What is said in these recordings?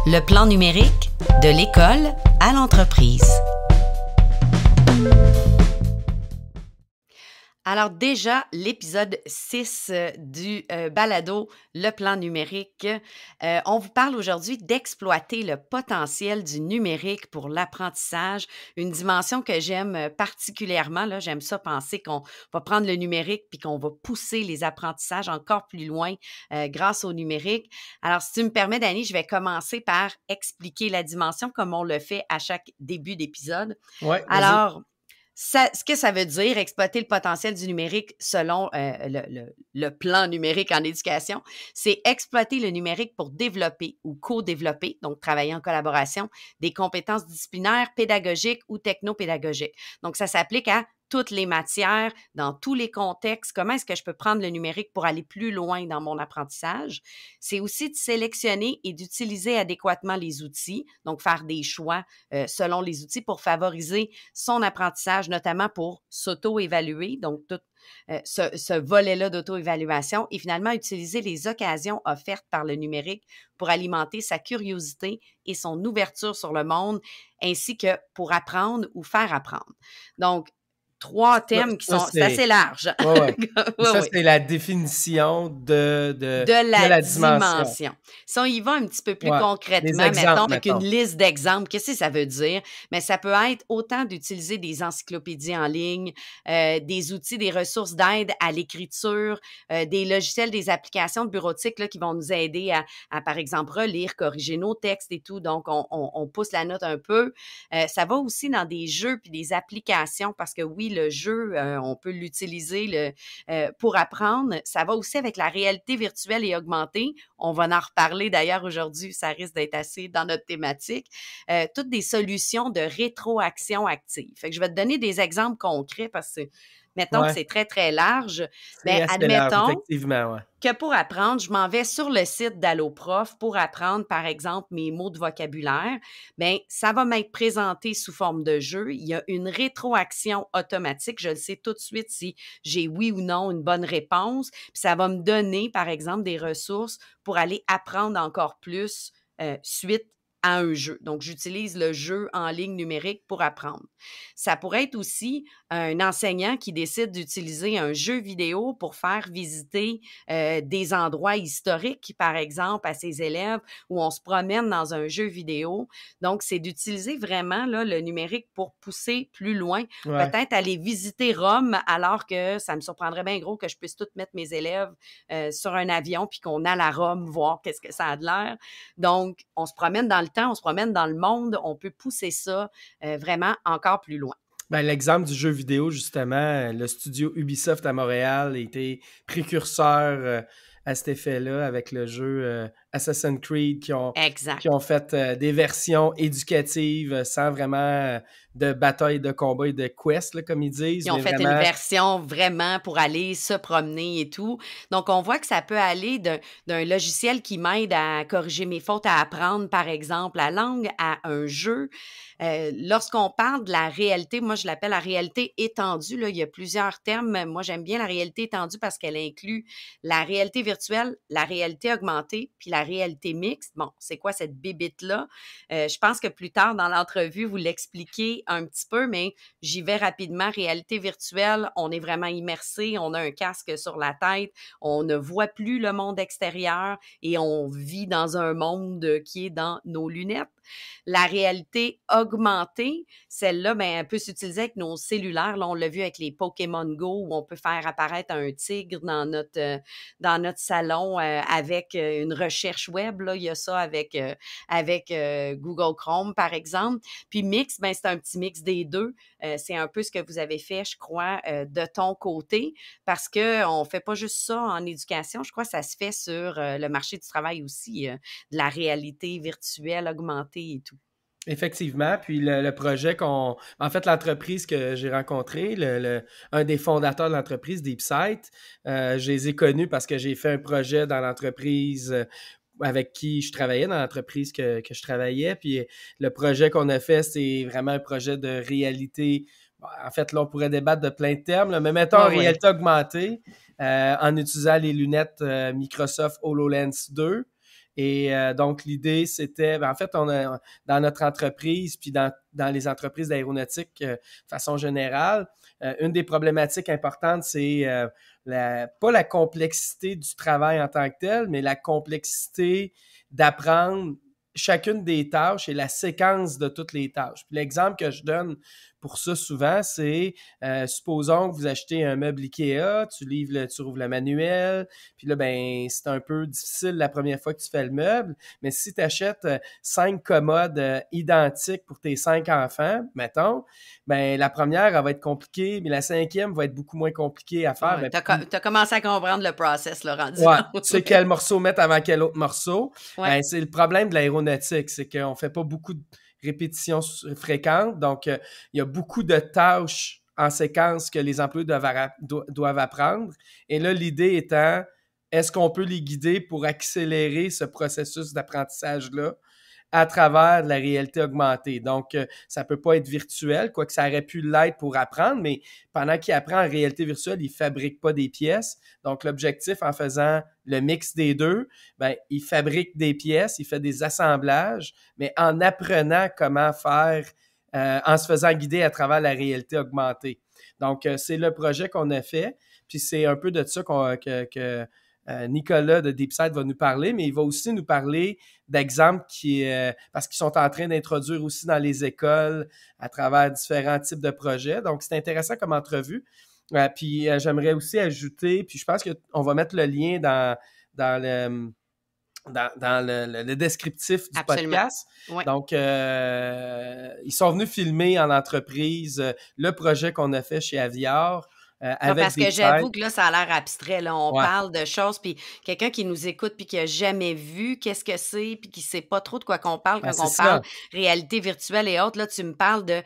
Le plan numérique de l'école à l'entreprise. Alors déjà, l'épisode 6 du balado Le plan numérique, on vous parle aujourd'hui d'exploiter le potentiel du numérique pour l'apprentissage, une dimension que j'aime particulièrement. Là, j'aime ça penser qu'on va prendre le numérique puis qu'on va pousser les apprentissages encore plus loin grâce au numérique. Alors, si tu me permets, Dani, je vais commencer par expliquer la dimension comme on le fait à chaque début d'épisode. Ouais, vas-y. Alors, ce que ça veut dire, exploiter le potentiel du numérique selon le plan numérique en éducation, c'est exploiter le numérique pour développer ou co-développer, donc travailler en collaboration, des compétences disciplinaires, pédagogiques ou technopédagogiques. Donc, ça s'applique à toutes les matières, dans tous les contextes. Comment est-ce que je peux prendre le numérique pour aller plus loin dans mon apprentissage? C'est aussi de sélectionner et d'utiliser adéquatement les outils, donc faire des choix selon les outils pour favoriser son apprentissage, notamment pour s'auto-évaluer, donc tout ce volet-là d'auto-évaluation et finalement utiliser les occasions offertes par le numérique pour alimenter sa curiosité et son ouverture sur le monde, ainsi que pour apprendre ou faire apprendre. Donc, trois thèmes qui sont c'est assez large. Ouais. Ouais. C'est la définition de la dimension. Si on y va un petit peu plus concrètement, mettons, avec une liste d'exemples, qu'est-ce que ça veut dire? Mais ça peut être autant d'utiliser des encyclopédies en ligne, des outils, des ressources d'aide à l'écriture, des logiciels, des applications de bureautique là, qui vont nous aider à, par exemple, relire, corriger nos textes et tout. Donc, on pousse la note un peu. Ça va aussi dans des jeux puis des applications parce que oui, le jeu, on peut l'utiliser pour apprendre. Ça va aussi avec la réalité virtuelle et augmentée. On va en reparler d'ailleurs aujourd'hui, ça risque d'être assez dans notre thématique. Toutes des solutions de rétroaction active. Fait que je vais te donner des exemples concrets parce que mettons que c'est très, très large. Mais admettons effectivement, que pour apprendre, je m'en vais sur le site d'AlloProf pour apprendre, par exemple, mes mots de vocabulaire. Bien, ça va m'être présenté sous forme de jeu. Il y a une rétroaction automatique. Je le sais tout de suite si j'ai oui ou non une bonne réponse. Puis ça va me donner, par exemple, des ressources pour aller apprendre encore plus suite à un jeu. Donc, j'utilise le jeu en ligne numérique pour apprendre. Ça pourrait être aussi un enseignant qui décide d'utiliser un jeu vidéo pour faire visiter des endroits historiques, par exemple, à ses élèves, où on se promène dans un jeu vidéo. Donc, c'est d'utiliser vraiment là, le numérique pour pousser plus loin. Peut-être aller visiter Rome, alors que ça me surprendrait bien gros que je puisse tout mettre mes élèves sur un avion puis qu'on aille à Rome voir qu'est-ce que ça a de l'air. Donc, on se promène dans le temps, on se promène dans le monde, on peut pousser ça vraiment encore plus loin. Ben, l'exemple du jeu vidéo, justement, le studio Ubisoft à Montréal a été précurseur à cet effet-là avec le jeu Assassin's Creed qui ont fait des versions éducatives sans vraiment de bataille, de combat et de quest, là, comme ils disent. Ils ont fait une version vraiment pour aller se promener et tout. Donc, on voit que ça peut aller d'un logiciel qui m'aide à corriger mes fautes, à apprendre, par exemple, la langue, à un jeu. Lorsqu'on parle de la réalité, moi, je l'appelle la réalité étendue. Là, il y a plusieurs termes. Moi, j'aime bien la réalité étendue parce qu'elle inclut la réalité virtuelle, la réalité augmentée, puis la réalité mixte. Bon, c'est quoi cette bébite-là? Je pense que plus tard dans l'entrevue, vous l'expliquez un petit peu, mais j'y vais rapidement. Réalité virtuelle, on est vraiment immersé, on a un casque sur la tête, on ne voit plus le monde extérieur et on vit dans un monde qui est dans nos lunettes. La réalité augmentée, celle-là, ben, elle peut s'utiliser avec nos cellulaires. Là, on l'a vu avec les Pokémon Go où on peut faire apparaître un tigre dans notre salon avec une recherche web. Là, il y a ça avec Google Chrome, par exemple. Puis mix, ben, c'est un petit mix des deux. C'est un peu ce que vous avez fait, je crois, de ton côté, parce qu'on ne fait pas juste ça en éducation. Je crois que ça se fait sur le marché du travail aussi, de la réalité virtuelle augmentée et tout. Effectivement, puis le projet en fait, l'entreprise que j'ai rencontrée, un des fondateurs de l'entreprise, DeepSight, je les ai connus parce que j'ai fait un projet dans l'entreprise avec qui je travaillais, dans l'entreprise que je travaillais, puis le projet qu'on a fait, c'est vraiment un projet de réalité. En fait, là, on pourrait débattre de plein de termes, là, mais mettons réalité augmentée en utilisant les lunettes Microsoft HoloLens 2. Et donc, l'idée, c'était, en fait, dans notre entreprise, puis dans les entreprises d'aéronautique de façon générale, une des problématiques importantes, c'est pas la complexité du travail en tant que tel, mais la complexité d'apprendre chacune des tâches et la séquence de toutes les tâches. Puis l'exemple que je donne pour ça souvent, c'est supposons que vous achetez un meuble IKEA, tu ouvres le manuel, puis là, ben, c'est un peu difficile la première fois que tu fais le meuble, mais si tu achètes 5 commodes identiques pour tes 5 enfants, mettons, ben, la première, elle va être compliquée, mais la cinquième va être beaucoup moins compliquée à faire. Ouais, Ben, t'as commencé à comprendre le process, là, rendu ouais, là. tu sais quel morceau mettre avant quel autre morceau. Ouais. Ben, c'est le problème de l'aéronautique, c'est qu'on fait pas beaucoup de répétitions fréquentes, donc il y a beaucoup de tâches en séquence que les employés doivent apprendre. Et là, l'idée étant, est-ce qu'on peut les guider pour accélérer ce processus d'apprentissage-là à travers de la réalité augmentée. Donc, ça peut pas être virtuel, quoique ça aurait pu l'être pour apprendre, mais pendant qu'il apprend en réalité virtuelle, il fabrique pas des pièces. Donc, l'objectif en faisant le mix des deux, ben, il fabrique des pièces, il fait des assemblages, mais en apprenant comment faire, en se faisant guider à travers la réalité augmentée. Donc, c'est le projet qu'on a fait, puis c'est un peu de ça que Nicolas de DeepSight va nous parler, mais il va aussi nous parler d'exemples parce qu'ils sont en train d'introduire aussi dans les écoles à travers différents types de projets. Donc, c'est intéressant comme entrevue. Puis, j'aimerais aussi ajouter, puis je pense qu'on va mettre le lien dans le descriptif du Absolument. podcast. Ouais. Donc, ils sont venus filmer en entreprise le projet qu'on a fait chez Avior. Avec parce que j'avoue que là, ça a l'air abstrait. Là. On Ouais. parle de choses, puis quelqu'un qui nous écoute puis qui a jamais vu qu'est-ce que c'est, puis qui sait pas trop de quoi qu'on parle quand on parle réalité virtuelle et autres. Là, tu me parles de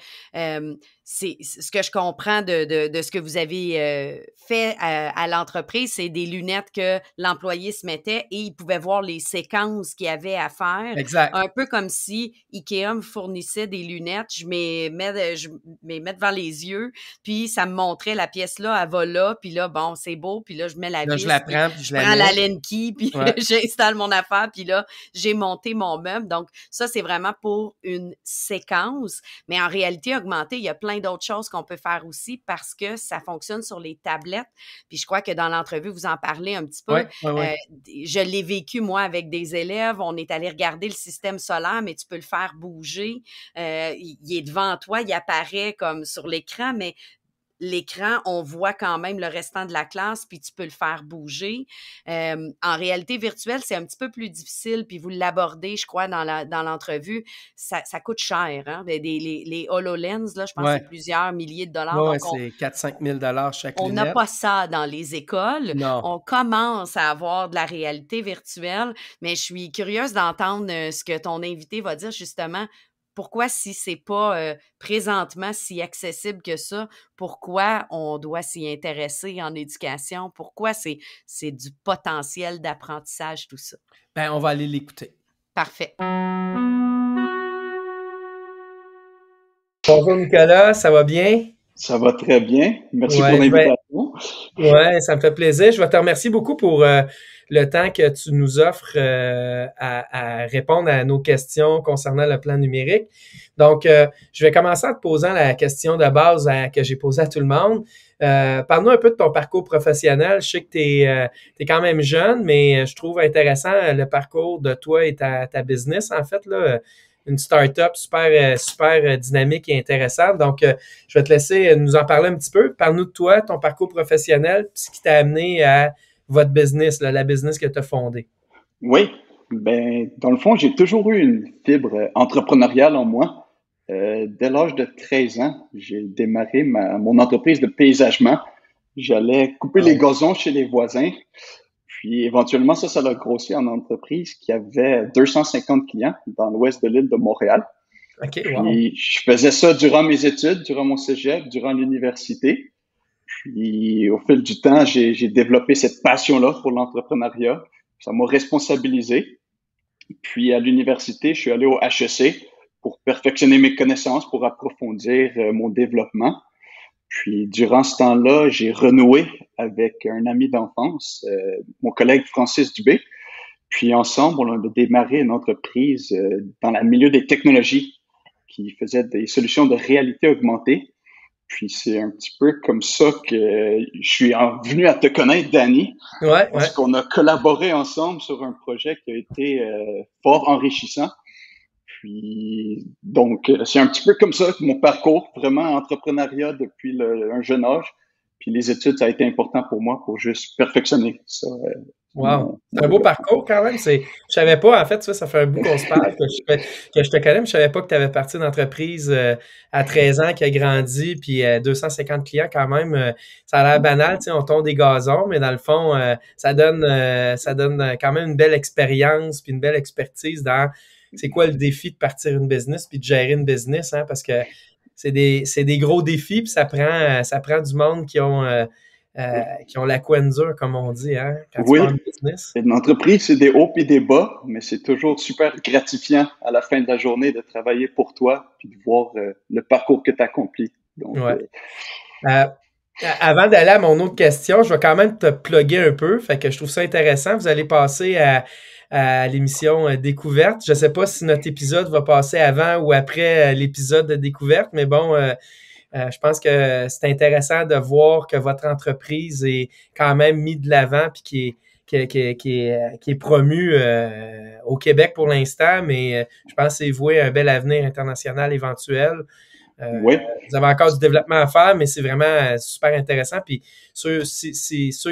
c'est ce que je comprends de ce que vous avez fait à l'entreprise, c'est des lunettes que l'employé se mettait et il pouvait voir les séquences qu'il y avait à faire. Exact. Un peu comme si Ikea me fournissait des lunettes, je me mets devant les yeux, puis ça me montrait la pièce là, elle va là, puis là, bon, c'est beau, puis là, je mets la vis, je la prends, puis je la prends mets. la laine key, puis j'installe mon affaire, puis là, j'ai monté mon meuble. Donc, ça, c'est vraiment pour une séquence. Mais en réalité augmentée, il y a plein d'autres choses qu'on peut faire aussi parce que ça fonctionne sur les tablettes. Puis je crois que dans l'entrevue, vous en parlez un petit peu. Je l'ai vécu, moi, avec des élèves. On est allé regarder le système solaire, mais tu peux le faire bouger. Il est devant toi, il apparaît comme sur l'écran, mais l'écran, on voit quand même le restant de la classe, puis tu peux le faire bouger. En réalité virtuelle, c'est un petit peu plus difficile, puis vous l'abordez, je crois, dans l'entrevue. Ça coûte cher, hein? Les HoloLens, là, je pense que c'est plusieurs milliers de dollars. Oui, c'est 4-5 000 chaque lunette. On n'a pas ça dans les écoles. Non. On commence à avoir de la réalité virtuelle, mais je suis curieuse d'entendre ce que ton invité va dire, justement. Pourquoi, si c'est pas présentement si accessible que ça, pourquoi on doit s'y intéresser en éducation? Pourquoi c'est du potentiel d'apprentissage, tout ça? Ben, on va aller l'écouter. Parfait. Bonjour Nicolas, ça va bien? Ça va très bien. Merci pour l'invitation. Oui, ça me fait plaisir. Je vais te remercier beaucoup pour le temps que tu nous offres à répondre à nos questions concernant le plan numérique. Donc, je vais commencer en te posant la question de base que j'ai posée à tout le monde. Parle-nous un peu de ton parcours professionnel. Je sais que tu es quand même jeune, mais je trouve intéressant le parcours de toi et ta business, en fait, là. Une start-up super dynamique et intéressante. Donc, je vais te laisser nous en parler un petit peu. Parle-nous de toi, ton parcours professionnel, puis ce qui t'a amené à votre business, la business que tu as fondée. Oui, ben dans le fond, j'ai toujours eu une fibre entrepreneuriale en moi. Dès l'âge de 13 ans, j'ai démarré mon entreprise de paysagement. J'allais couper les gazons chez les voisins. Puis éventuellement, ça a grossi en entreprise qui avait 250 clients dans l'ouest de l'île de Montréal. OK, Puis je faisais ça durant mes études, durant mon cégep, durant l'université. Puis au fil du temps, j'ai développé cette passion-là pour l'entrepreneuriat. Ça m'a responsabilisé. Puis à l'université, je suis allé au HEC pour perfectionner mes connaissances, pour approfondir mon développement. Puis, durant ce temps-là, j'ai renoué avec un ami d'enfance, mon collègue Francis Dubé. Puis ensemble, on a démarré une entreprise dans le milieu des technologies qui faisait des solutions de réalité augmentée. Puis c'est un petit peu comme ça que je suis venu à te connaître, Danny, parce qu'on a collaboré ensemble sur un projet qui a été fort enrichissant. Puis donc c'est un petit peu comme ça que mon parcours, vraiment entrepreneuriat depuis un jeune âge. Puis les études, ça a été important pour moi pour juste perfectionner ça. Wow, c'est un beau parcours quand même. Je savais pas, en fait, ça fait un bout qu'on se parle, que je te connais, mais je savais pas que tu avais parti d'une entreprise à 13 ans qui a grandi, puis 250 clients quand même. Ça a l'air banal, on tourne des gazons, mais dans le fond, ça donne quand même une belle expérience puis une belle expertise dans c'est quoi le défi de partir une business puis de gérer une business, hein, parce que c'est des gros défis, puis ça prend du monde qui ont la couenne dure, comme on dit, hein, quand tu parles de business. Une entreprise, c'est des hauts et des bas, mais c'est toujours super gratifiant à la fin de la journée de travailler pour toi puis de voir le parcours que tu accomplis. Donc, avant d'aller à mon autre question, je vais quand même te plugger un peu, fait que je trouve ça intéressant. Vous allez passer à l'émission Découverte. Je ne sais pas si notre épisode va passer avant ou après l'épisode de Découverte, mais bon... je pense que c'est intéressant de voir que votre entreprise est quand même mise de l'avant puis qui est promue au Québec pour l'instant, mais je pense que c'est voué à un bel avenir international éventuel. Oui. Vous avez encore du développement à faire, mais c'est vraiment super intéressant. Puis ceux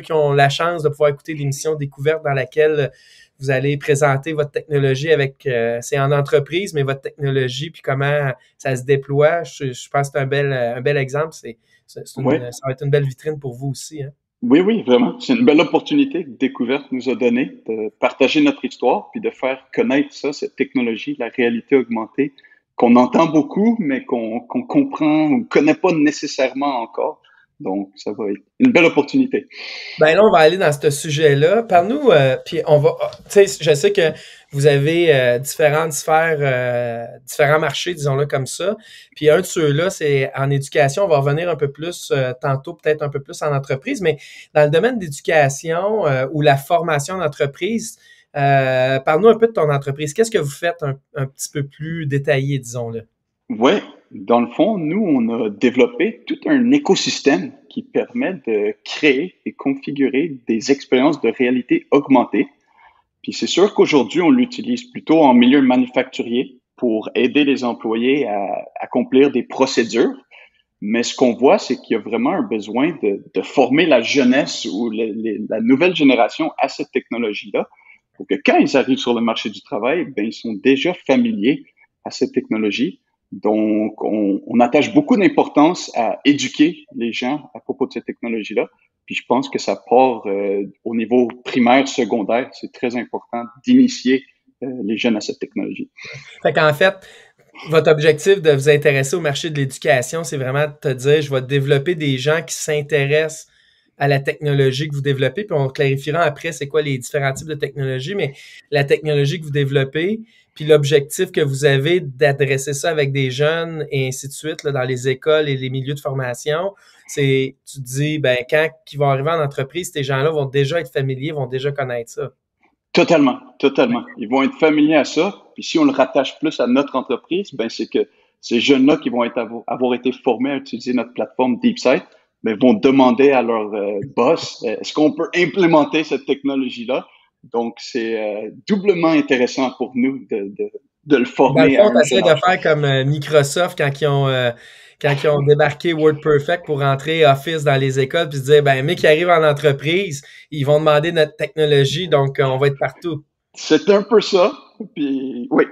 qui ont la chance de pouvoir écouter l'émission Découverte dans laquelle vous allez présenter votre technologie c'est en entreprise, mais votre technologie, puis comment ça se déploie. Je pense que c'est un bel exemple. Ça va être une belle vitrine pour vous aussi. Hein? Oui, vraiment. C'est une belle opportunité que Découverte nous a donnée de partager notre histoire, puis de faire connaître cette technologie, la réalité augmentée, qu'on entend beaucoup, mais qu'on comprend ou ne connaît pas nécessairement encore. Donc, ça va être une belle opportunité. Ben là, on va aller dans ce sujet-là. Parle-nous, puis on va... Tu sais, je sais que vous avez différentes sphères, différents marchés, disons-le comme ça. Puis un de ceux-là, c'est en éducation. On va revenir un peu plus tantôt, peut-être un peu plus en entreprise. Mais dans le domaine d'éducation ou la formation d'entreprise, parle-nous un peu de ton entreprise. Qu'est-ce que vous faites un petit peu plus détaillé, disons-le? Oui, dans le fond, nous, on a développé tout un écosystème qui permet de créer et configurer des expériences de réalité augmentée. Puis c'est sûr qu'aujourd'hui, on l'utilise plutôt en milieu manufacturier pour aider les employés à accomplir des procédures. Mais ce qu'on voit, c'est qu'il y a vraiment un besoin de former la jeunesse ou la nouvelle génération à cette technologie-là pour que quand ils arrivent sur le marché du travail, ben, ils sont déjà familiers à cette technologie. Donc, on attache beaucoup d'importance à éduquer les gens à propos de cette technologie-là. Puis je pense que ça part au niveau primaire, secondaire. C'est très important d'initier les jeunes à cette technologie. Fait qu'en fait, votre objectif de vous intéresser au marché de l'éducation, c'est vraiment de te dire, je vais développer des gens qui s'intéressent à la technologie que vous développez, puis on clarifiera après c'est quoi les différents types de technologies, mais la technologie que vous développez, puis l'objectif que vous avez d'adresser ça avec des jeunes et ainsi de suite là, dans les écoles et les milieux de formation, c'est, tu te dis, ben quand ils vont arriver en entreprise, ces gens-là vont déjà être familiers, vont déjà connaître ça. Totalement. Ils vont être familiers à ça. Puis si on le rattache plus à notre entreprise, ben c'est que ces jeunes-là qui vont avoir été formés à utiliser notre plateforme DeepSight, ben vont demander à leur boss, est-ce qu'on peut implémenter cette technologie-là? Donc, c'est doublement intéressant pour nous de le former. Dans le fond, t'essaies de faire comme Microsoft quand ils ont débarqué WordPerfect pour rentrer Office dans les écoles, puis se dire, ben, mais qui arrivent en entreprise, ils vont demander notre technologie, donc on va être partout. C'est un peu ça, puis oui.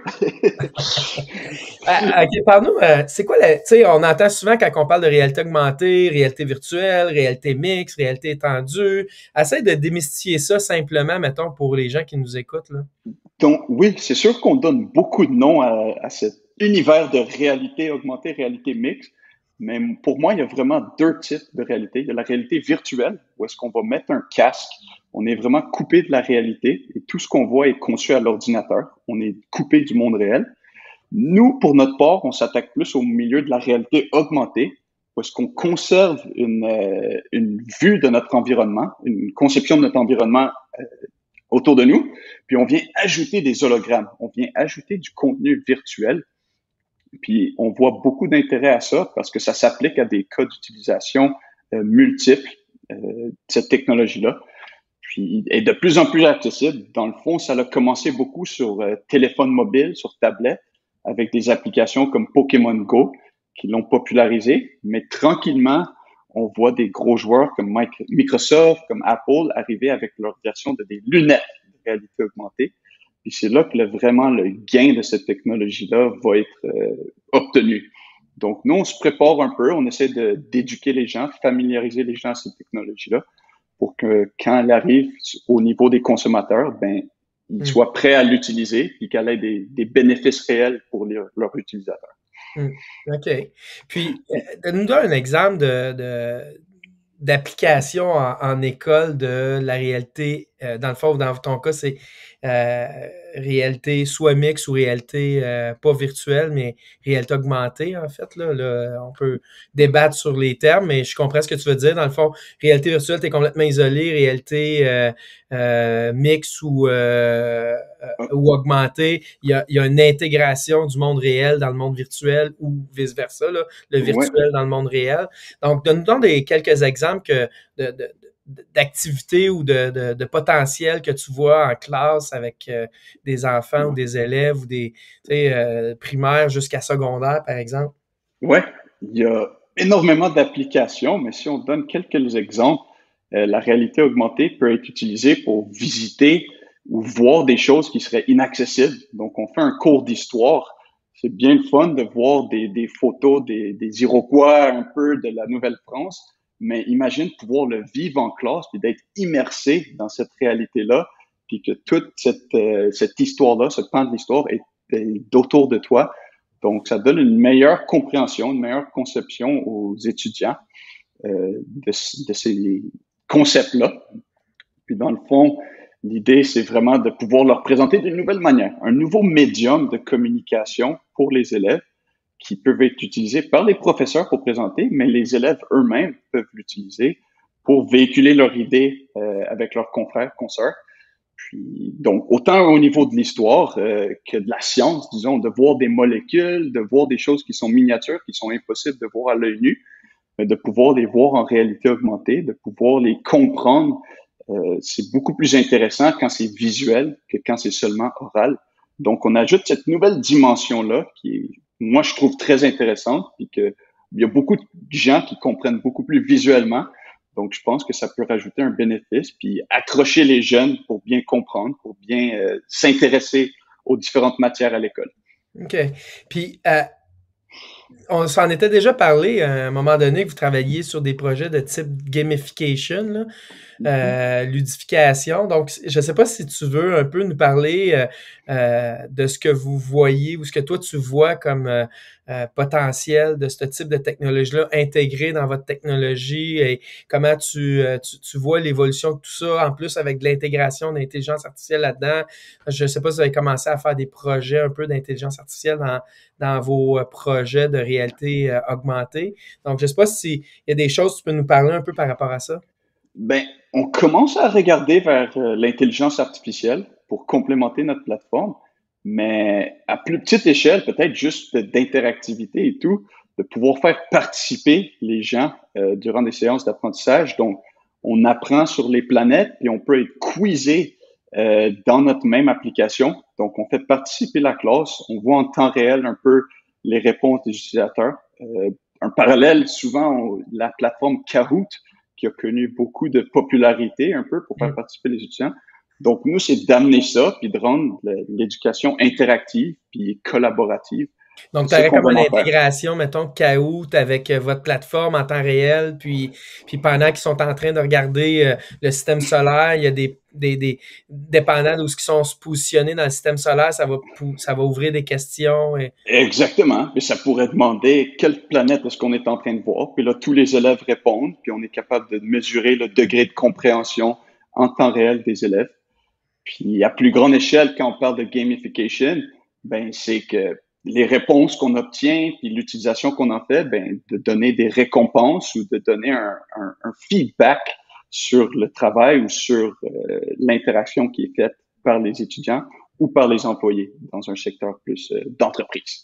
OK, parle-nous, c'est quoi, tu sais, on entend souvent quand on parle de réalité augmentée, réalité virtuelle, réalité mixte, réalité étendue. Essaye de démystifier ça simplement, mettons, pour les gens qui nous écoutent, là. Donc, oui, c'est sûr qu'on donne beaucoup de noms à cet univers de réalité augmentée, réalité mixte, mais pour moi, il y a vraiment deux types de réalité. Il y a la réalité virtuelle, où est-ce qu'on va mettre un casque, on est vraiment coupé de la réalité et tout ce qu'on voit est conçu à l'ordinateur. On est coupé du monde réel. Nous, pour notre part, on s'attaque plus au milieu de la réalité augmentée, où est-ce qu'on conserve une vue de notre environnement, une conception de notre environnement autour de nous, puis on vient ajouter des hologrammes, on vient ajouter du contenu virtuel, puis on voit beaucoup d'intérêt à ça parce que ça s'applique à des cas d'utilisation multiples, cette technologie-là. Puis est de plus en plus accessible. Dans le fond, ça a commencé beaucoup sur téléphone mobile, sur tablette, avec des applications comme Pokémon Go qui l'ont popularisé. Mais tranquillement, on voit des gros joueurs comme Microsoft, comme Apple arriver avec leur version de des lunettes de réalité augmentée. Puis c'est là que vraiment le gain de cette technologie-là va être obtenu. Donc nous, on se prépare un peu, on essaie d'éduquer les gens, familiariser les gens à cette technologie-là, pour que quand elle arrive au niveau des consommateurs, ben ils soient prêts à l'utiliser et qu'elle ait des bénéfices réels pour leurs utilisateurs. OK. Puis, donne-nous un exemple d'application en école de la réalité. Dans le fond, dans ton cas, c'est réalité soit mixte ou réalité pas virtuelle, mais réalité augmentée, en fait. Là, on peut débattre sur les termes, mais je comprends ce que tu veux dire. Dans le fond, réalité virtuelle, tu es complètement isolé. Réalité mixte ou augmentée, il y a une intégration du monde réel dans le monde virtuel ou vice-versa, là, le virtuel dans le monde réel. Donc, donne-nous quelques exemples d'activités ou de potentiel que tu vois en classe avec des enfants ou des élèves ou des primaires jusqu'à secondaire, par exemple? Oui, il y a énormément d'applications, mais si on donne quelques exemples, la réalité augmentée peut être utilisée pour visiter ou voir des choses qui seraient inaccessibles. Donc, on fait un cours d'histoire. C'est bien le fun de voir des photos des Iroquois, un peu de la Nouvelle-France. Mais imagine pouvoir le vivre en classe puis d'être immersé dans cette réalité-là, puis que toute cette histoire-là, ce pan de l'histoire est autour de toi. Donc, ça donne une meilleure compréhension, une meilleure conception aux étudiants de ces concepts-là. Puis dans le fond, l'idée, c'est vraiment de pouvoir leur présenter d'une nouvelle manière, un nouveau médium de communication pour les élèves qui peuvent être utilisés par les professeurs pour présenter, mais les élèves eux-mêmes peuvent l'utiliser pour véhiculer leur idée avec leurs confrères, consoeurs. Puis, donc, autant au niveau de l'histoire que de la science, disons, de voir des molécules, de voir des choses qui sont miniatures, qui sont impossibles de voir à l'œil nu, mais de pouvoir les voir en réalité augmentée, de pouvoir les comprendre. C'est beaucoup plus intéressant quand c'est visuel que quand c'est seulement oral. Donc, on ajoute cette nouvelle dimension-là qui est, moi, je trouve très intéressante, puis que il y a beaucoup de gens qui comprennent beaucoup plus visuellement. Donc, je pense que ça peut rajouter un bénéfice, puis accrocher les jeunes pour bien comprendre, pour bien s'intéresser aux différentes matières à l'école. OK. Puis, on s'en était déjà parlé à un moment donné que vous travailliez sur des projets de type gamification, là, ludification. Donc, je ne sais pas si tu veux un peu nous parler de ce que vous voyez ou ce que toi tu vois comme potentiel de ce type de technologie-là intégré dans votre technologie et comment tu vois l'évolution de tout ça, en plus avec de l'intégration d'intelligence artificielle là-dedans. Je ne sais pas si vous avez commencé à faire des projets un peu d'intelligence artificielle dans vos projets de réalité augmentée. Donc, je ne sais pas s'il y a des choses que tu peux nous parler un peu par rapport à ça. Ben, on commence à regarder vers l'intelligence artificielle pour complémenter notre plateforme, mais à plus petite échelle, peut-être juste d'interactivité et tout, de pouvoir faire participer les gens durant des séances d'apprentissage. Donc, on apprend sur les planètes et on peut être quizzé dans notre même application. Donc, on fait participer la classe, on voit en temps réel un peu les réponses des utilisateurs. Un parallèle, souvent, la plateforme Kahoot, qui a connu beaucoup de popularité un peu pour faire participer les étudiants. Donc, nous, c'est d'amener ça, puis de rendre l'éducation interactive, puis collaborative. Donc, tu aurais comme une intégration, mettons, Kahoot avec votre plateforme en temps réel, puis pendant qu'ils sont en train de regarder le système solaire, il y a des dépendant d'où ils sont positionnés dans le système solaire, ça va ouvrir des questions. Exactement. Mais ça pourrait demander quelle planète est-ce qu'on est en train de voir. Puis là, tous les élèves répondent, puis on est capable de mesurer le degré de compréhension en temps réel des élèves. Puis à plus grande échelle, quand on parle de gamification, ben c'est que les réponses qu'on obtient puis l'utilisation qu'on en fait, ben de donner des récompenses ou de donner un feedback sur le travail ou sur l'interaction qui est faite par les étudiants ou par les employés dans un secteur plus d'entreprise.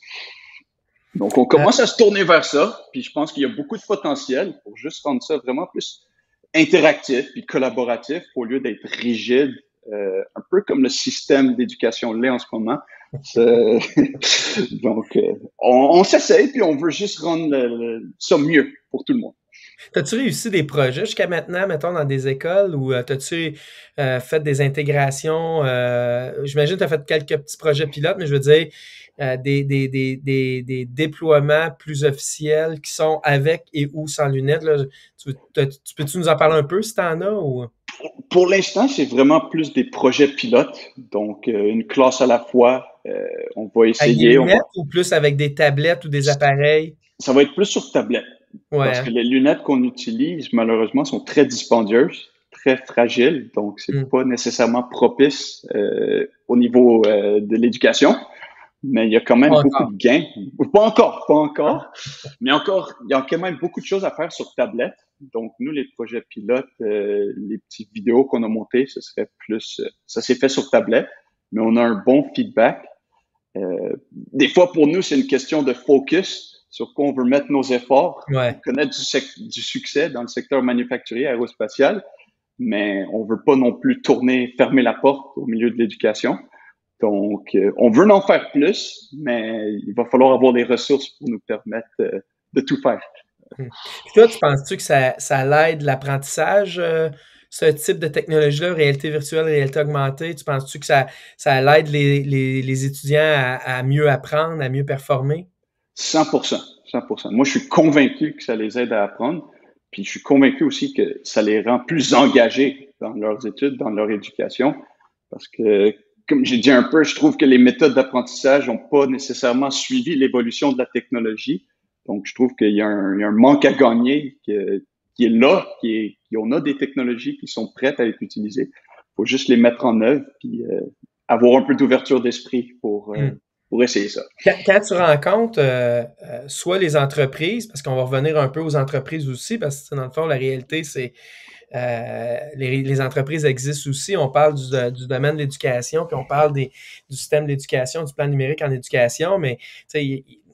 Donc, on commence à se tourner vers ça, puis je pense qu'il y a beaucoup de potentiel pour juste rendre ça vraiment plus interactif puis collaboratif au lieu d'être rigide, un peu comme le système d'éducation l'est en ce moment. Donc, on s'essaye puis on veut juste rendre ça mieux pour tout le monde. T'as-tu réussi des projets jusqu'à maintenant, mettons, dans des écoles ou t'as-tu fait des intégrations? J'imagine que tu as fait quelques petits projets pilotes, mais je veux dire des déploiements plus officiels qui sont avec et ou sans lunettes. Là. Peux-tu nous en parler un peu si t'en as? Ou... Pour l'instant, c'est vraiment plus des projets pilotes. Donc, une classe à la fois. On va essayer. Avec des lunettes ou plus avec des tablettes ou des appareils? Ça va être plus sur tablette. Ouais. Parce que les lunettes qu'on utilise, malheureusement, sont très dispendieuses, très fragiles. Donc, c'est pas nécessairement propice au niveau de l'éducation. Mais il y a quand même beaucoup de gains. Pas encore. Mais il y a quand même beaucoup de choses à faire sur tablette. Donc, nous, les projets pilotes, les petites vidéos qu'on a montées, ce serait plus... ça s'est fait sur tablette, mais on a un bon feedback. Des fois, pour nous, c'est une question de focus sur quoi on veut mettre nos efforts. Ouais. On connaît du succès dans le secteur manufacturier aérospatial, mais on veut pas non plus fermer la porte au milieu de l'éducation. Donc, on veut en faire plus, mais il va falloir avoir les ressources pour nous permettre de tout faire. Puis toi, tu penses-tu que ça l'aide l'apprentissage, ce type de technologie-là, réalité virtuelle, réalité augmentée? Tu penses-tu que ça l'aide les étudiants à mieux apprendre, à mieux performer? 100%. Moi, je suis convaincu que ça les aide à apprendre. Puis, je suis convaincu aussi que ça les rend plus engagés dans leurs études, dans leur éducation. Parce que, comme j'ai dit un peu, je trouve que les méthodes d'apprentissage n'ont pas nécessairement suivi l'évolution de la technologie. Donc, je trouve qu'il y a un manque à gagner qui est là, on a des technologies qui sont prêtes à être utilisées. Il faut juste les mettre en œuvre puis avoir un peu d'ouverture d'esprit pour essayer ça. Quand tu rencontres soit les entreprises, parce qu'on va revenir un peu aux entreprises aussi, parce que dans le fond, la réalité, c'est les entreprises existent aussi. On parle du domaine de l'éducation, puis on parle du système d'éducation, du plan numérique en éducation, mais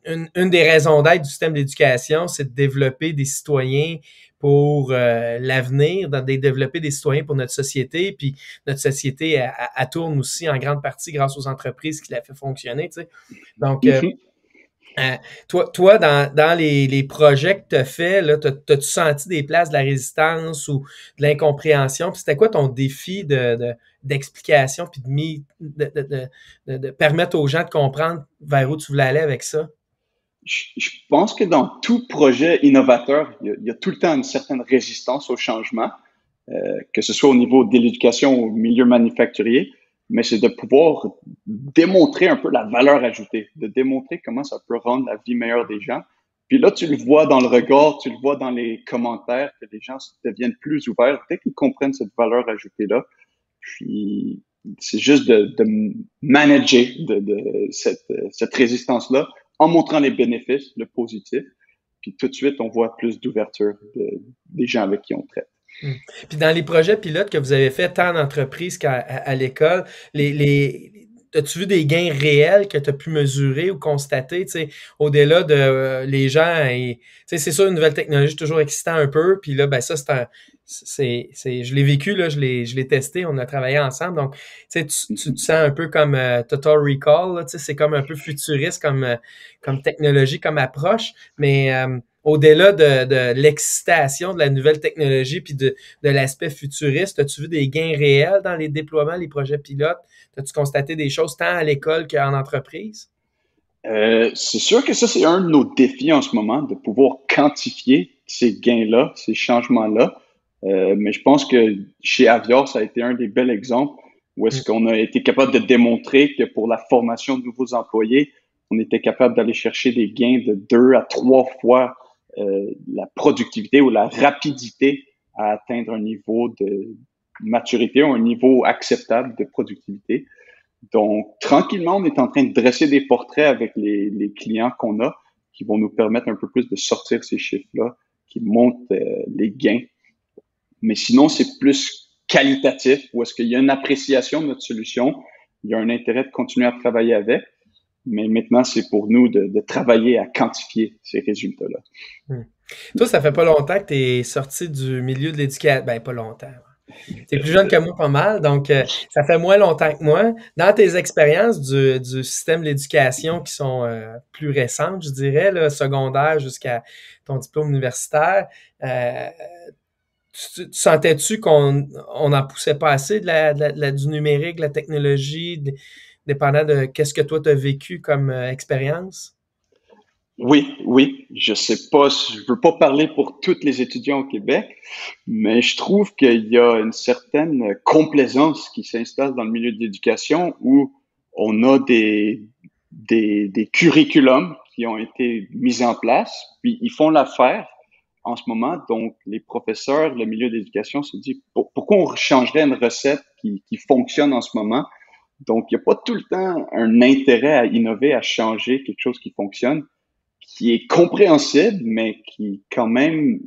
une des raisons d'être du système d'éducation, c'est de développer des citoyens pour l'avenir, de développer des citoyens pour notre société, puis notre société, elle tourne aussi en grande partie grâce aux entreprises qui la fait fonctionner, tu sais. Donc, toi, dans les projets que tu as fait, là, t'as-tu senti des places de la résistance ou de l'incompréhension? Puis c'était quoi ton défi d'explication puis de permettre aux gens de comprendre vers où tu voulais aller avec ça? Je pense que dans tout projet innovateur, il y a tout le temps une certaine résistance au changement, que ce soit au niveau de l'éducation ou au milieu manufacturier, mais c'est de pouvoir démontrer un peu la valeur ajoutée, de démontrer comment ça peut rendre la vie meilleure des gens. Puis là, tu le vois dans le regard, tu le vois dans les commentaires, que les gens deviennent plus ouverts dès qu'ils comprennent cette valeur ajoutée-là. Puis c'est juste de manager cette résistance-là, en montrant les bénéfices, le positif, puis tout de suite, on voit plus d'ouverture des gens avec qui on traite. Puis dans les projets pilotes que vous avez fait tant en entreprise qu'à l'école, as-tu vu des gains réels que tu as pu mesurer ou constater, tu sais, au-delà de les gens, tu sais, c'est sûr, une nouvelle technologie, toujours excitant un peu, puis là, ben ça, je l'ai vécu, là, je l'ai testé, on a travaillé ensemble, donc, tu sais, tu te sens un peu comme Total Recall, là, tu sais, c'est comme un peu futuriste comme technologie, comme approche, mais au-delà de l'excitation de la nouvelle technologie puis de l'aspect futuriste, as-tu vu des gains réels dans les déploiements, les projets pilotes? As-tu constaté des choses tant à l'école qu'en entreprise? C'est sûr que ça, c'est un de nos défis en ce moment, de pouvoir quantifier ces gains-là, ces changements-là. Mais je pense que chez Avior, ça a été un des bels exemples où est-ce qu'on a été capable de démontrer que pour la formation de nouveaux employés, on était capable d'aller chercher des gains de 2 à 3 fois la productivité ou la rapidité à atteindre un niveau de maturité ou un niveau acceptable de productivité. Donc, tranquillement, on est en train de dresser des portraits avec les clients qu'on a qui vont nous permettre un peu plus de sortir ces chiffres-là, qui montrent les gains. Mais sinon, c'est plus qualitatif, où est-ce qu'il y a une appréciation de notre solution, il y a un intérêt de continuer à travailler avec. Mais maintenant, c'est pour nous de travailler à quantifier ces résultats-là. Toi, ça fait pas longtemps que tu es sorti du milieu de l'éducation. Ben, pas longtemps. Tu es plus jeune que moi pas mal, donc ça fait moins longtemps que moi. Dans tes expériences du système de l'éducation qui sont plus récentes, je dirais, là, secondaire jusqu'à ton diplôme universitaire, tu sentais-tu qu'on en poussait pas assez du numérique, de la technologie, dépendant de qu'est-ce que toi tu as vécu comme expérience? Oui. Je sais pas, je veux pas parler pour tous les étudiants au Québec, mais je trouve qu'il y a une certaine complaisance qui s'installe dans le milieu de l'éducation où on a des curriculums qui ont été mis en place, puis ils font l'affaire en ce moment. Donc, les professeurs, le milieu de l'éducation se dit pourquoi on changerait une recette qui fonctionne en ce moment? Donc, il n'y a pas tout le temps un intérêt à innover, à changer quelque chose qui fonctionne, qui est compréhensible, mais qui, quand même,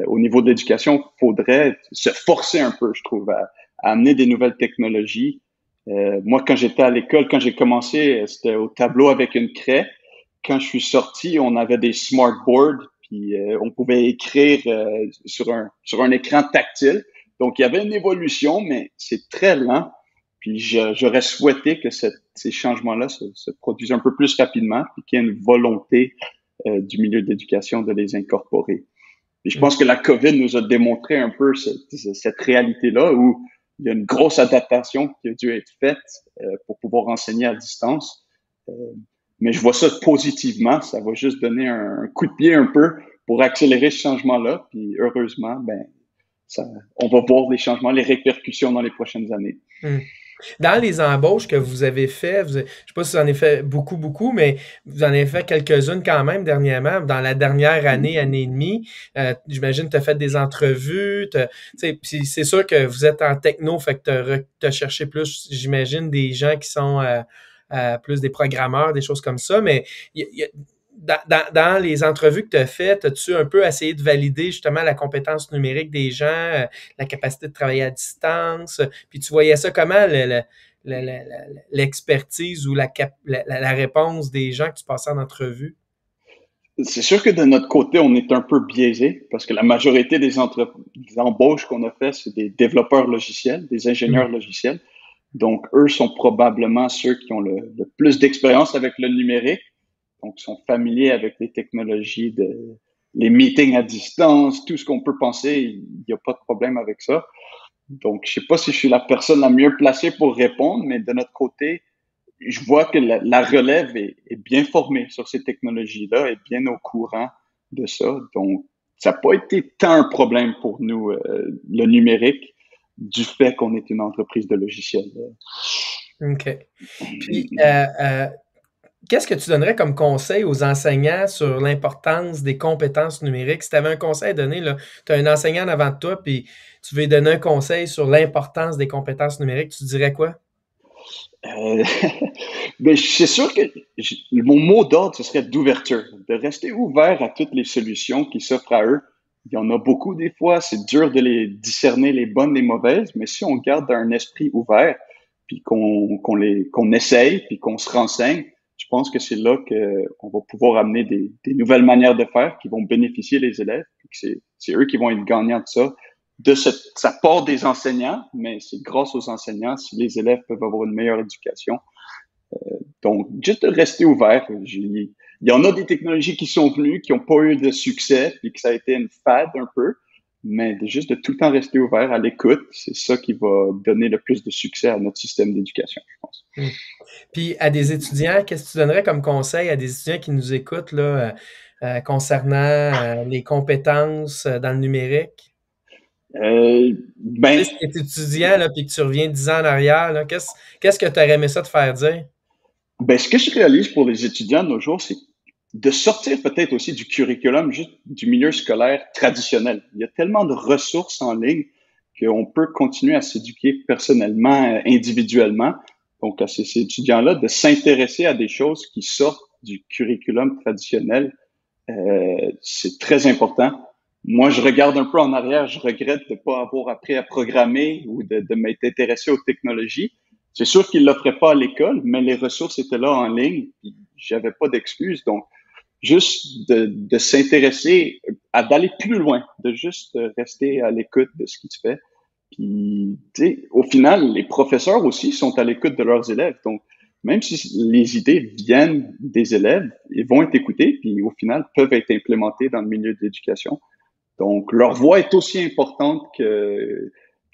au niveau de l'éducation, faudrait se forcer un peu, je trouve, à amener des nouvelles technologies. Moi, quand j'étais à l'école, quand j'ai commencé, c'était au tableau avec une craie. Quand je suis sorti, on avait des smartboards, puis on pouvait écrire sur un écran tactile. Donc, il y avait une évolution, mais c'est très lent. Puis j'aurais souhaité que ces changements-là se produisent un peu plus rapidement, puis qu'il y ait une volonté du milieu de l'éducation de les incorporer. Et je pense que la COVID nous a démontré un peu cette réalité-là où il y a une grosse adaptation qui a dû être faite pour pouvoir enseigner à distance. Mais je vois ça positivement. Ça va juste donner un coup de pied un peu pour accélérer ce changement-là. Puis heureusement, on va voir les changements, les répercussions dans les prochaines années. Dans les embauches que vous avez fait, je ne sais pas si vous en avez fait beaucoup, mais vous en avez fait quelques-unes quand même dernièrement, dans la dernière année et demie. J'imagine que tu as fait des entrevues. Puis c'est sûr que vous êtes en techno, fait que tu as cherché plus, j'imagine, des gens qui sont plus des programmeurs, des choses comme ça. Mais dans les entrevues que tu as faites, as-tu un peu essayé de valider justement la compétence numérique des gens, la capacité de travailler à distance? Puis tu voyais ça comment, l'expertise ou la réponse des gens que tu passais en entrevue? C'est sûr que de notre côté, on est un peu biaisé parce que la majorité des embauches qu'on a fait, c'est des développeurs logiciels, des ingénieurs logiciels. Donc, eux sont probablement ceux qui ont le plus d'expérience avec le numérique. Donc, ils sont familiers avec les technologies les meetings à distance, tout ce qu'on peut penser, il n'y a pas de problème avec ça. Donc, je sais pas si je suis la personne la mieux placée pour répondre, mais de notre côté, je vois que la relève est bien formée sur ces technologies-là, est bien au courant de ça. Donc, ça n'a pas été tant un problème pour nous, le numérique, du fait qu'on est une entreprise de logiciels. OK. Puis, qu'est-ce que tu donnerais comme conseil aux enseignants sur l'importance des compétences numériques? Si tu avais un conseil à donner, tu as un enseignant en avant de toi, puis tu veux lui donner un conseil sur l'importance des compétences numériques, tu dirais quoi? Ben, c'est sûr que mon mot d'ordre, ce serait d'ouverture, de rester ouvert à toutes les solutions qui s'offrent à eux. Il y en a beaucoup des fois, c'est dur de les discerner les bonnes et les mauvaises, mais si on garde un esprit ouvert, puis qu'on essaye, puis qu'on se renseigne, je pense que c'est là qu'on va pouvoir amener des nouvelles manières de faire qui vont bénéficier les élèves, puis que c'est eux qui vont être gagnants de ça. Ça part des enseignants, mais c'est grâce aux enseignants si les élèves peuvent avoir une meilleure éducation. Donc, juste de rester ouvert. Il y en a des technologies qui sont venues, qui n'ont pas eu de succès, puis que ça a été une fade un peu, mais juste de tout le temps rester ouvert à l'écoute, c'est ça qui va donner le plus de succès à notre système d'éducation, je pense. Puis, à des étudiants, qu'est-ce que tu donnerais comme conseil à des étudiants qui nous écoutent là, concernant les compétences dans le numérique? Si tu es étudiant là, puis que tu reviens 10 ans en arrière, là, qu'est-ce que tu aurais aimé ça te faire dire? Ce que je réalise pour les étudiants de nos jours, c'est de sortir peut-être aussi du curriculum, juste du milieu scolaire traditionnel. Il y a tellement de ressources en ligne qu'on peut continuer à s'éduquer personnellement, individuellement. Donc, à ces étudiants-là, de s'intéresser à des choses qui sortent du curriculum traditionnel, c'est très important. moi, je regarde un peu en arrière, je regrette de ne pas avoir appris à programmer ou de m'être intéressé aux technologies. C'est sûr qu'ils ne l'offraient pas à l'école, mais les ressources étaient là en ligne, puis j'avais pas d'excuses. Donc, juste de s'intéresser, d'aller plus loin, de juste rester à l'écoute de ce qui se fait. Puis, tu sais, au final, les professeurs aussi sont à l'écoute de leurs élèves. Donc, même si les idées viennent des élèves, ils vont être écoutés, puis au final, peuvent être implémentés dans le milieu de l'éducation. Donc, leur voix est aussi importante que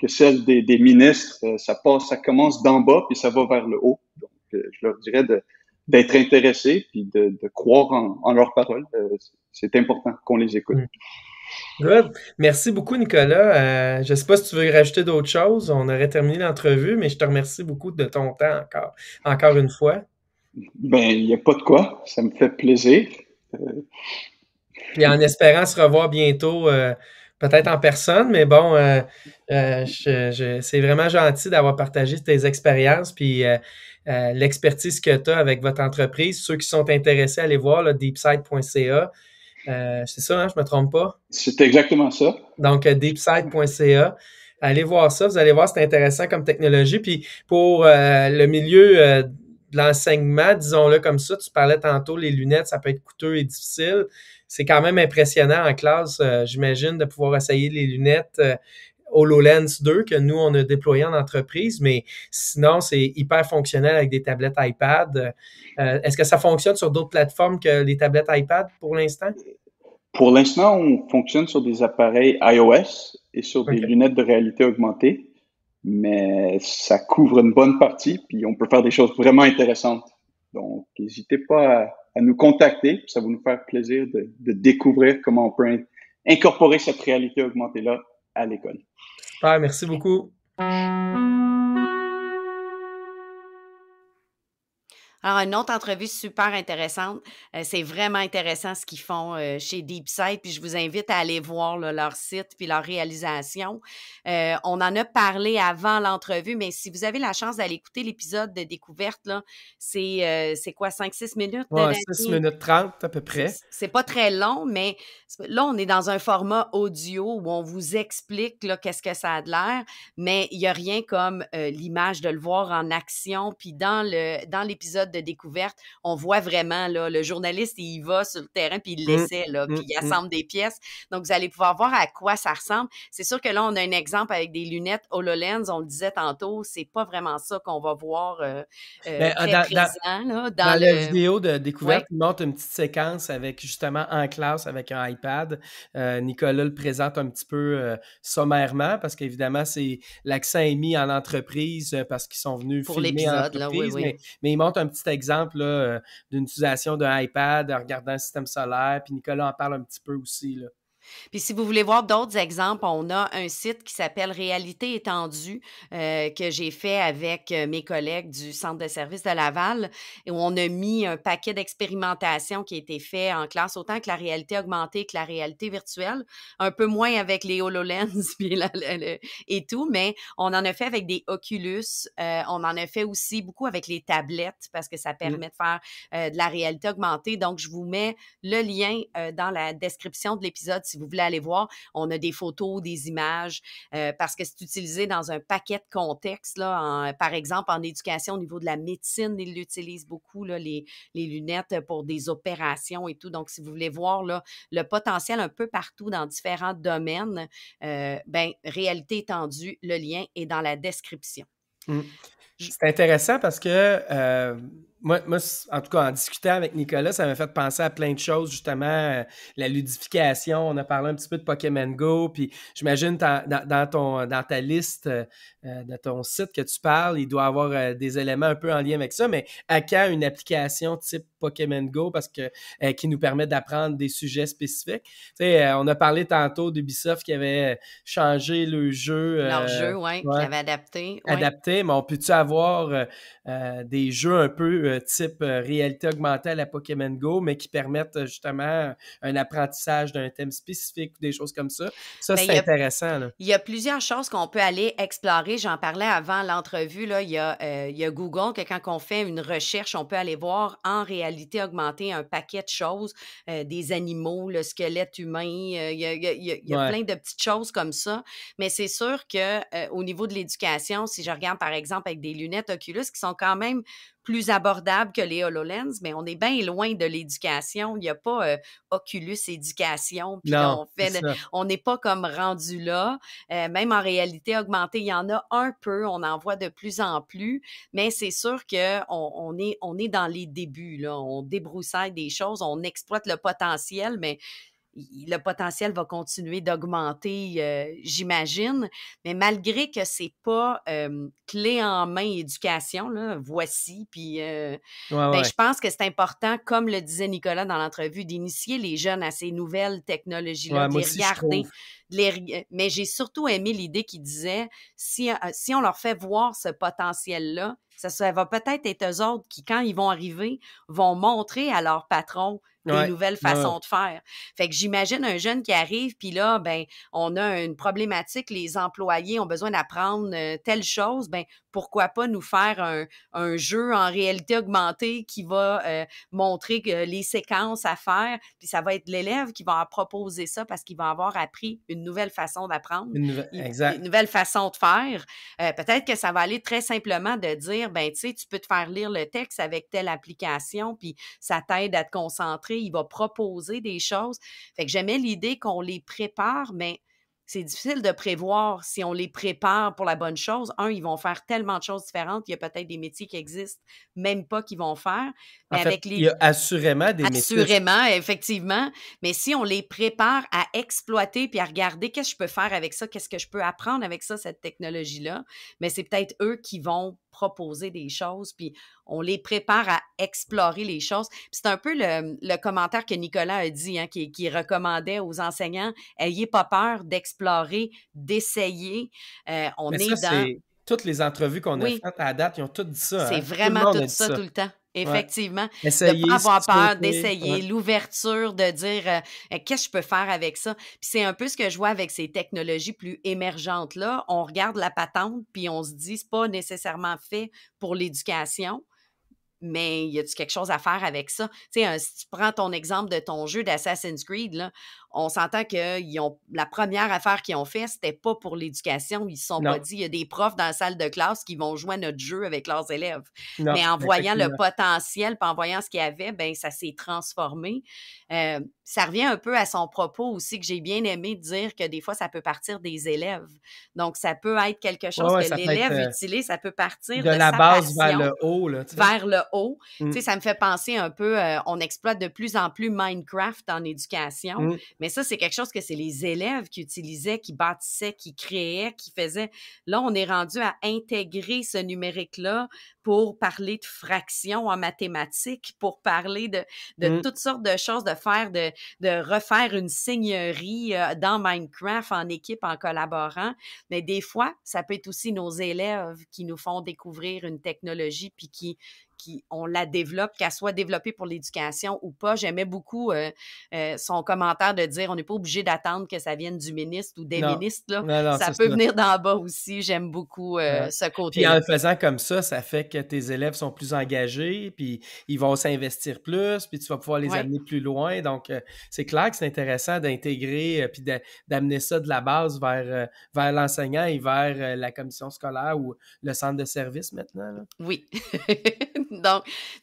celle des ministres. Ça commence d'en bas, puis ça va vers le haut. Donc, je leur dirais d'être intéressés, puis de croire en leurs paroles. C'est important qu'on les écoute. Good. Merci beaucoup, Nicolas. Je ne sais pas si tu veux rajouter d'autres choses. On aurait terminé l'entrevue, mais je te remercie beaucoup de ton temps encore une fois. Ben, il n'y a pas de quoi. Ça me fait plaisir. Puis en espérant se revoir bientôt, peut-être en personne, mais bon, c'est vraiment gentil d'avoir partagé tes expériences, puis l'expertise que tu as avec votre entreprise. Ceux qui sont intéressés, allez voir là, deepside.ca. C'est ça, hein, je me trompe pas? C'est exactement ça. Donc, deepside.ca. Allez voir ça, vous allez voir, c'est intéressant comme technologie. Puis pour le milieu de l'enseignement, disons-le comme ça, tu parlais tantôt, les lunettes, ça peut être coûteux et difficile. C'est quand même impressionnant en classe, j'imagine, de pouvoir essayer les lunettes HoloLens 2 que nous, on a déployé en entreprise, mais sinon, c'est hyper fonctionnel avec des tablettes iPad. Est-ce que ça fonctionne sur d'autres plateformes que les tablettes iPad pour l'instant? Pour l'instant, on fonctionne sur des appareils iOS et sur des lunettes de réalité augmentée, mais ça couvre une bonne partie, puis on peut faire des choses vraiment intéressantes. Donc, n'hésitez pas à nous contacter, ça va nous faire plaisir de découvrir comment on peut incorporer cette réalité augmentée-là à l'école. Super, merci beaucoup. Alors, une autre entrevue super intéressante. C'est vraiment intéressant ce qu'ils font chez DeepSight, puis je vous invite à aller voir là, leur site puis leur réalisation. On en a parlé avant l'entrevue, mais si vous avez la chance d'aller écouter l'épisode de découverte, là, c'est quoi, 5-6 minutes? Ouais, 6 minutes 30 à peu près. C'est pas très long, mais là, on est dans un format audio où on vous explique là, qu'est-ce que ça a de l'air, mais il n'y a rien comme l'image de le voir en action. Puis dans l'épisode de découverte, on voit vraiment là, le journaliste, il va sur le terrain puis il l'essaie, là, puis il assemble des pièces. Donc, vous allez pouvoir voir à quoi ça ressemble. C'est sûr que là, on a un exemple avec des lunettes HoloLens, on le disait tantôt, c'est pas vraiment ça qu'on va voir très présent. Là, dans la vidéo de découverte, il montre une petite séquence avec justement en classe avec un iPad. Nicolas le présente un petit peu sommairement parce qu'évidemment, l'accent est mis en entreprise parce qu'ils sont venus pour filmer en l'épisode, entreprise, là, oui. Mais il montre un petit exemple là, d'une utilisation d'un iPad en regardant le système solaire. Puis Nicolas en parle un petit peu aussi, là. Puis si vous voulez voir d'autres exemples, on a un site qui s'appelle Réalité étendue que j'ai fait avec mes collègues du Centre de services de Laval et où on a mis un paquet d'expérimentations qui a été fait en classe, autant que la réalité augmentée que la réalité virtuelle, un peu moins avec les HoloLens puis et tout, mais on en a fait avec des Oculus, on en a fait aussi beaucoup avec les tablettes parce que ça permet de faire de la réalité augmentée. Donc, je vous mets le lien dans la description de l'épisode si vous voulez aller voir. On a des photos, des images, parce que c'est utilisé dans un paquet de contextes. Là, par exemple, en éducation, au niveau de la médecine, ils l'utilisent beaucoup, là, les lunettes pour des opérations et tout. Donc, si vous voulez voir là, le potentiel un peu partout dans différents domaines, réalité étendue, le lien est dans la description. C'est intéressant parce que moi, en tout cas, en discutant avec Nicolas, ça m'a fait penser à plein de choses, justement, la ludification. On a parlé un petit peu de Pokémon Go, puis j'imagine dans ta liste de ton site que tu parles, il doit y avoir des éléments un peu en lien avec ça, mais à quand une application type Pokémon Go parce que qui nous permet d'apprendre des sujets spécifiques? Tu sais, on a parlé tantôt d'Ubisoft qui avait changé le jeu. Leur jeu, oui, qui avait adapté. Adapté, mais on peut-tu avoir des jeux un peu type réalité augmentée à la Pokémon Go, mais qui permettent justement un apprentissage d'un thème spécifique ou des choses comme ça? Ça, c'est intéressant. Là. Il y a plusieurs choses qu'on peut aller explorer. J'en parlais avant l'entrevue. Là, il y a Google que quand on fait une recherche, on peut aller voir en réalité réalité augmentée un paquet de choses, des animaux, le squelette humain, il y a Ouais. plein de petites choses comme ça. Mais c'est sûr que au niveau de l'éducation, si je regarde par exemple avec des lunettes Oculus qui sont quand même plus abordables que les HoloLens, mais on est bien loin de l'éducation. Il n'y a pas Oculus éducation, puis là, Non, c'est ça. on n'est pas comme rendu là. Même en réalité augmentée, il y en a un peu, on en voit de plus en plus, mais c'est sûr qu'on est dans les débuts, là. On débroussaille des choses, on exploite le potentiel, mais le potentiel va continuer d'augmenter, j'imagine. Mais malgré que c'est pas clé en main éducation, là, voici, puis Ouais, ben, ouais. je pense que c'est important, comme le disait Nicolas dans l'entrevue, d'initier les jeunes à ces nouvelles technologies-là, Ouais, de moi les aussi, je regarder. trouve. Mais j'ai surtout aimé l'idée qui disait, si on leur fait voir ce potentiel-là, ça va peut-être être eux autres qui, quand ils vont arriver, vont montrer à leur patron des Ouais, nouvelles ouais, ouais. façons de faire. Fait que j'imagine un jeune qui arrive, puis là, ben, on a une problématique, les employés ont besoin d'apprendre telle chose, ben, pourquoi pas nous faire un jeu en réalité augmentée qui va montrer que les séquences à faire, puis ça va être l'élève qui va en proposer ça parce qu'il va avoir appris une nouvelle façon d'apprendre, Une nouvelle... une Exact. nouvelle façon de faire. Peut-être que ça va aller très simplement de dire, ben, tu sais, tu peux te faire lire le texte avec telle application, puis ça t'aide à te concentrer, il va proposer des choses. Fait que j'aimais l'idée qu'on les prépare, mais c'est difficile de prévoir si on les prépare pour la bonne chose. Ils vont faire tellement de choses différentes. Il y a peut-être des métiers qui existent, même pas qu'ils vont faire. En Mais fait, avec il y les a assurément des métiers. assurément, effectivement. Mais si on les prépare à exploiter puis à regarder qu'est-ce que je peux faire avec ça, qu'est-ce que je peux apprendre avec ça, cette technologie-là, mais c'est peut-être eux qui vont proposer des choses, puis on les prépare à explorer les choses. Puis c'est un peu le commentaire que Nicolas a dit, hein, qui recommandait aux enseignants, ayez pas peur d'explorer, d'essayer. On Mais ça, est dans... c'est toutes les entrevues qu'on a Oui, faites à date, ils ont toutes dit ça, c'est hein? Tout le vraiment monde tout a dit ça ça. tout le temps. Ouais. Effectivement, de ne pas Essayer, avoir peur, sauter. Ouais. d'essayer, l'ouverture, de dire qu'est-ce que je peux faire avec ça. Puis c'est un peu ce que je vois avec ces technologies plus émergentes-là. On regarde la patente, puis on se dit, c'est pas nécessairement fait pour l'éducation. Mais y a-tu quelque chose à faire avec ça? Tu sais, si tu prends ton exemple de ton jeu d'Assassin's Creed, là, on s'entend que la première affaire qu'ils ont fait, c'était pas pour l'éducation. Ils se sont pas Non, dit, il y a des profs dans la salle de classe qui vont jouer à notre jeu avec leurs élèves. non, Mais en voyant le effectivement. potentiel, puis en voyant ce qu'il y avait, ben ça s'est transformé. Ça revient un peu à son propos aussi que j'ai bien aimé dire que des fois, ça peut partir des élèves. Donc, ça peut être quelque Ouais, chose ouais, que ça peut être l'élève utilise, ça peut partir de de la sa base vers passion le haut, là, tu sais. vers le haut. Tu sais, Mmh. ça me fait penser un peu, on exploite de plus en plus Minecraft en éducation, Mmh. mais ça, c'est quelque chose que c'est les élèves qui utilisaient, qui bâtissaient, qui créaient, qui faisaient. Là, on est rendu à intégrer ce numérique-là pour parler de fractions en mathématiques, pour parler de Mmh. toutes sortes de choses, de refaire une seigneurie dans Minecraft en équipe, en collaborant. Mais des fois, ça peut être aussi nos élèves qui nous font découvrir une technologie puis on la développe, qu'elle soit développée pour l'éducation ou pas. J'aimais beaucoup son commentaire de dire on n'est pas obligé d'attendre que ça vienne du ministre ou des Non, ministres. Là. non, non, Ça c'est peut ça. venir d'en bas aussi. J'aime beaucoup Ouais. ce Puis en côté-là. le faisant comme ça fait que tes élèves sont plus engagés, puis ils vont s'investir plus, puis tu vas pouvoir les Oui. amener plus loin. Donc, c'est clair que c'est intéressant d'intégrer, puis d'amener ça de la base vers l'enseignant et vers la commission scolaire ou le centre de service maintenant, là. Oui.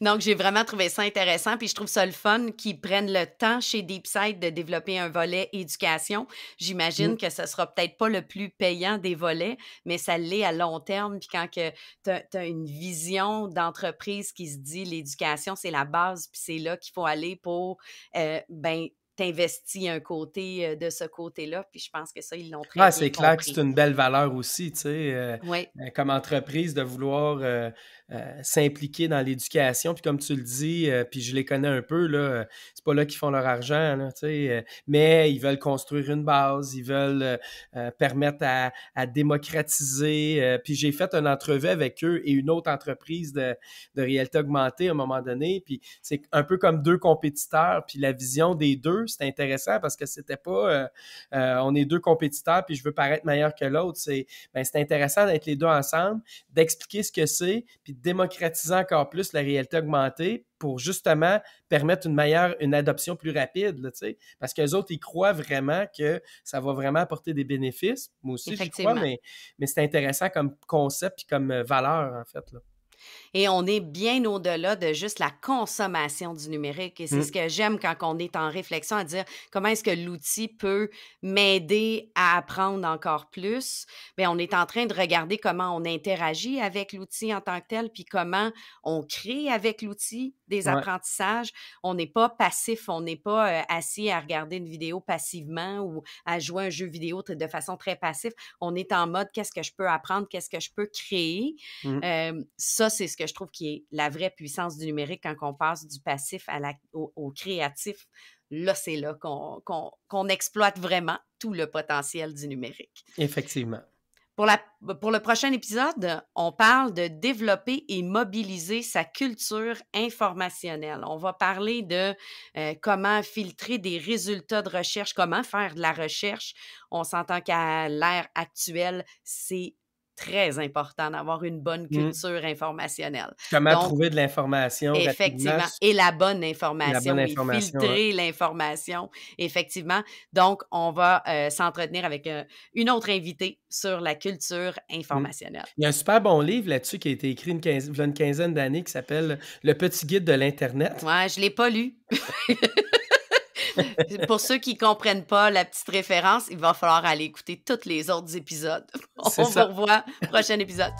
donc, j'ai vraiment trouvé ça intéressant. Puis je trouve ça le fun qu'ils prennent le temps chez DeepSight de développer un volet éducation. J'imagine Mmh. que ce sera peut-être pas le plus payant des volets, mais ça l'est à long terme. Puis quand tu as une vision d'entreprise qui se dit l'éducation, c'est la base, puis c'est là qu'il faut aller pour ben t'investis un côté de ce côté-là. Puis je pense que ça, ils l'ont très Ah, bien c'est clair que c'est compris. une belle valeur aussi, tu sais, Oui, comme entreprise de vouloir s'impliquer dans l'éducation. Puis comme tu le dis, puis je les connais un peu, là, c'est pas là qu'ils font leur argent, là, tu sais, mais ils veulent construire une base, ils veulent permettre à démocratiser. Puis j'ai fait une entrevue avec eux et une autre entreprise de réalité augmentée à un moment donné. Puis c'est un peu comme deux compétiteurs. Puis la vision des deux, puis c'était intéressant parce que c'était pas on est deux compétiteurs puis je veux paraître meilleur que l'autre. C'est intéressant d'être les deux ensemble, d'expliquer ce que c'est, puis de démocratiser encore plus la réalité augmentée pour justement permettre une adoption plus rapide, là, parce qu'eux autres, ils croient vraiment que ça va vraiment apporter des bénéfices. Moi aussi, j'y crois, mais c'est intéressant comme concept et comme valeur, en fait, là. Et on est bien au-delà de juste la consommation du numérique. Et c'est ce que j'aime quand on est en réflexion à dire comment est-ce que l'outil peut m'aider à apprendre encore plus. Bien, on est en train de regarder comment on interagit avec l'outil en tant que tel, puis comment on crée avec l'outil des apprentissages. On n'est pas passif, on n'est pas assis à regarder une vidéo passivement ou à jouer un jeu vidéo de façon très passive. On est en mode qu'est-ce que je peux apprendre, qu'est-ce que je peux créer. Ça, c'est ce que je trouve qui est la vraie puissance du numérique quand on passe du passif au créatif. Là, c'est là qu'on exploite vraiment tout le potentiel du numérique. Effectivement. Pour le prochain épisode, on parle de développer et mobiliser sa culture informationnelle. On va parler de comment filtrer des résultats de recherche, comment faire de la recherche. On s'entend qu'à l'ère actuelle, c'est très important d'avoir une bonne culture informationnelle. Comment trouver de l'information effectivement, rapidement. et la bonne information, et filtrer l'information, effectivement. Donc, on va s'entretenir avec une autre invitée sur la culture informationnelle. Il y a un super bon livre là-dessus qui a été écrit il y a une quinzaine d'années qui s'appelle « Le petit guide de l'Internet ». Ouais, je ne l'ai pas lu. Pour ceux qui ne comprennent pas la petite référence, il va falloir aller écouter tous les autres épisodes. On vous revoit au prochain épisode.